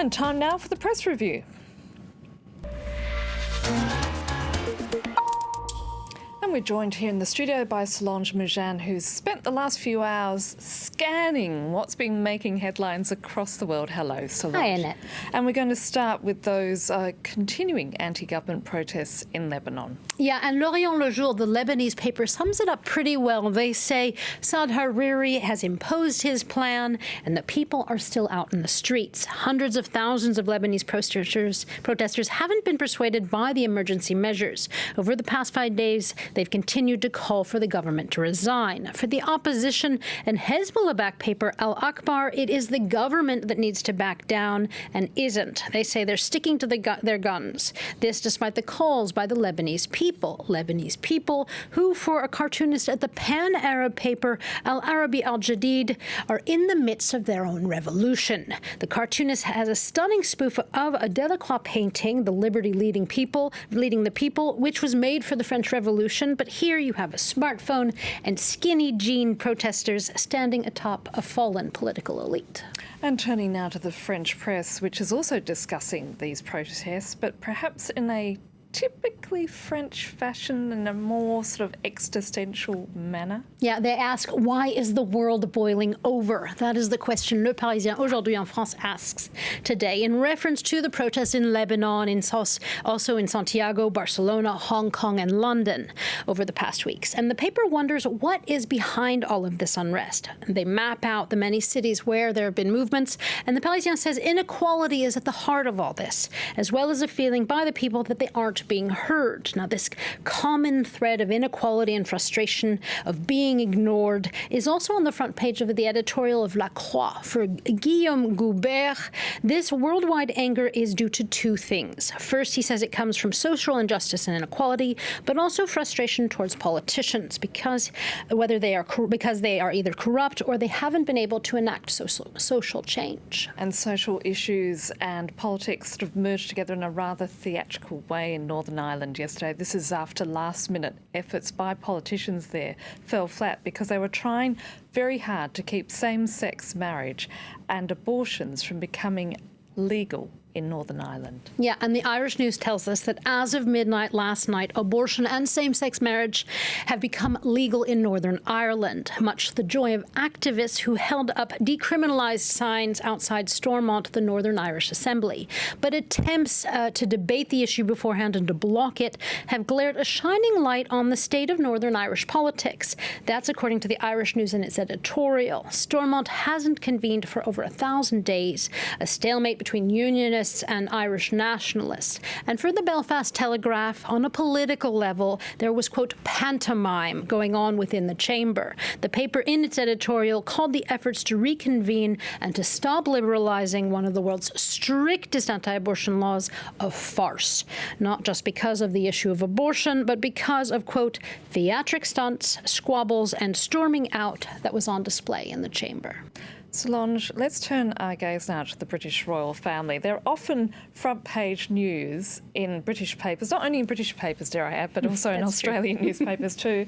And time now for the press review. And we're joined here in the studio by Solange Moujan, who's spent the last few hours scanning what's been making headlines across the world. Hello, Solange. Hi, Annette. And we're going to start with those continuing anti-government protests in Lebanon. Yeah, and L'Orient Le Jour, the Lebanese paper, sums it up pretty well. They say Saad Hariri has imposed his plan and the people are still out in the streets. Hundreds of thousands of Lebanese protesters haven't been persuaded by the emergency measures. Over the past 5 days, they've continued to call for the government to resign. For the opposition and Hezbollah-backed paper Al Akbar, it is the government that needs to back down and isn't. They say they're sticking to their guns. This despite the calls by the Lebanese people who, for a cartoonist at the pan-Arab paper Al Arabi Al Jadid, are in the midst of their own revolution. The cartoonist has a stunning spoof of a Delacroix painting, The Liberty Leading the People, which was made for the French Revolution. But here you have a smartphone and skinny jean protesters standing atop a fallen political elite. And turning now to the French press, which is also discussing these protests, but perhaps in a typically French fashion, in a more sort of existential manner. Yeah, they ask, why is the world boiling over? That is the question Le Parisien aujourd'hui en France asks today in reference to the protests in Lebanon, also in Santiago, Barcelona, Hong Kong, and London over the past weeks. And the paper wonders what is behind all of this unrest. They map out the many cities where there have been movements, and the Parisien says inequality is at the heart of all this, as well as a feeling by the people that they aren't being heard. Now, this common thread of inequality and frustration, of being ignored, is also on the front page of the editorial of La Croix. For Guillaume Goubert, this worldwide anger is due to two things. First, he says it comes from social injustice and inequality, but also frustration towards politicians because they are either corrupt or they haven't been able to enact social change. And social issues and politics sort of merged together in a rather theatrical way in Northern Ireland yesterday. This is after last-minute efforts by politicians there fell flat because they were trying very hard to keep same-sex marriage and abortions from becoming legal in Northern Ireland. Yeah, and the Irish News tells us that as of midnight last night, abortion and same-sex marriage have become legal in Northern Ireland, much to the joy of activists who held up decriminalised signs outside Stormont, the Northern Irish Assembly. But attempts to debate the issue beforehand and to block it have glared a shining light on the state of Northern Irish politics. That's according to the Irish News in its editorial. Stormont hasn't convened for over 1,000 days, a stalemate between unionists and Irish nationalists. And for the Belfast Telegraph, on a political level, there was, quote, pantomime going on within the chamber. The paper in its editorial called the efforts to reconvene and to stop liberalizing one of the world's strictest anti-abortion laws a farce, not just because of the issue of abortion, but because of, quote, theatric stunts, squabbles, and storming out that was on display in the chamber. Solange, let's turn our gaze now to the British royal family. They're often front-page news in British papers, not only in British papers, dare I add, but also in Australian newspapers too.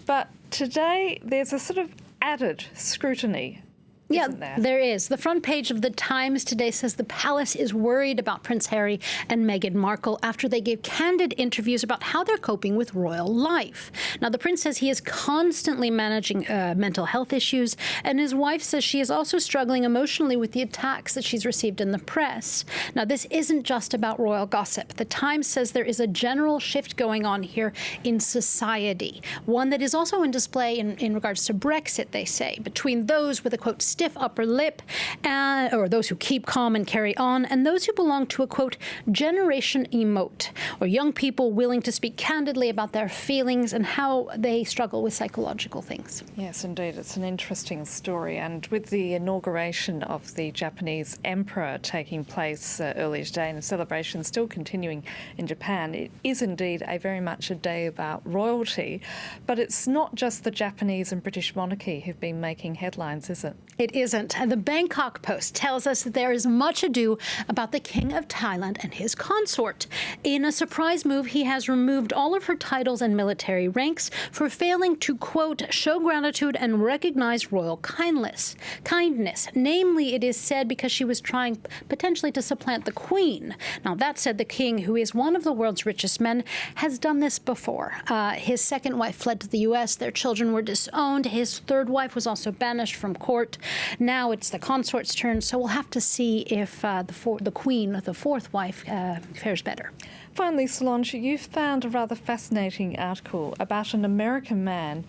But today there's a sort of added scrutiny. Yeah, there is. The front page of The Times today says the palace is worried about Prince Harry and Meghan Markle after they gave candid interviews about how they're coping with royal life. Now, the prince says he is constantly managing mental health issues, and his wife says she is also struggling emotionally with the attacks that she's received in the press. Now, this isn't just about royal gossip. The Times says there is a general shift going on here in society, one that is also in display in regards to Brexit, they say, between those with a, quote, stiff upper lip, or those who keep calm and carry on, and those who belong to a, quote, generation emote, or young people willing to speak candidly about their feelings and how they struggle with psychological things. Yes, indeed. It's an interesting story. And with the inauguration of the Japanese emperor taking place earlier today and a celebration still continuing in Japan, it is indeed very much a day about royalty. But it's not just the Japanese and British monarchy who've been making headlines, is it? It isn't. And the Bangkok Post tells us that there is much ado about the King of Thailand and his consort. In a surprise move, he has removed all of her titles and military ranks for failing to, quote, show gratitude and recognize royal kindness. Namely, it is said because she was trying potentially to supplant the Queen. Now, that said, the king, who is one of the world's richest men, has done this before. His second wife fled to the U.S. Their children were disowned. His third wife was also banished from court. Now it's the consort's turn, so we'll have to see if the Queen, the fourth wife, fares better. Finally, Solange, you found a rather fascinating article about an American man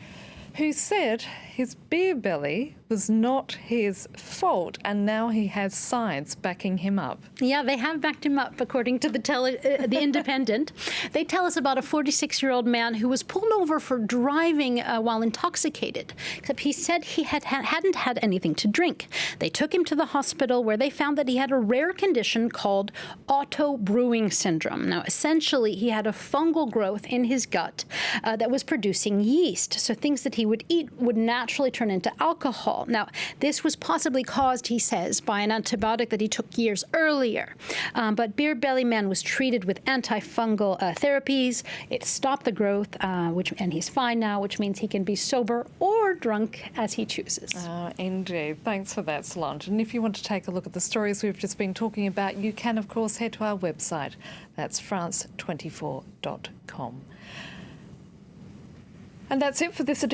who said his beer belly was not his fault, and now he has science backing him up. Yeah, they have backed him up, according to the Independent. They tell us about a 46-year-old man who was pulled over for driving while intoxicated, except he said he hadn't had anything to drink. They took him to the hospital, where they found that he had a rare condition called auto-brewing syndrome. Now, essentially, he had a fungal growth in his gut that was producing yeast, so things that he would eat would naturally turn into alcohol. Now, this was possibly caused, he says, by an antibiotic that he took years earlier. But Beer Belly Man was treated with antifungal therapies. It stopped the growth, and he's fine now, which means he can be sober or drunk as he chooses. Indeed. Thanks for that, Solange. And if you want to take a look at the stories we've just been talking about, you can, of course, head to our website. That's france24.com. And that's it for this edition.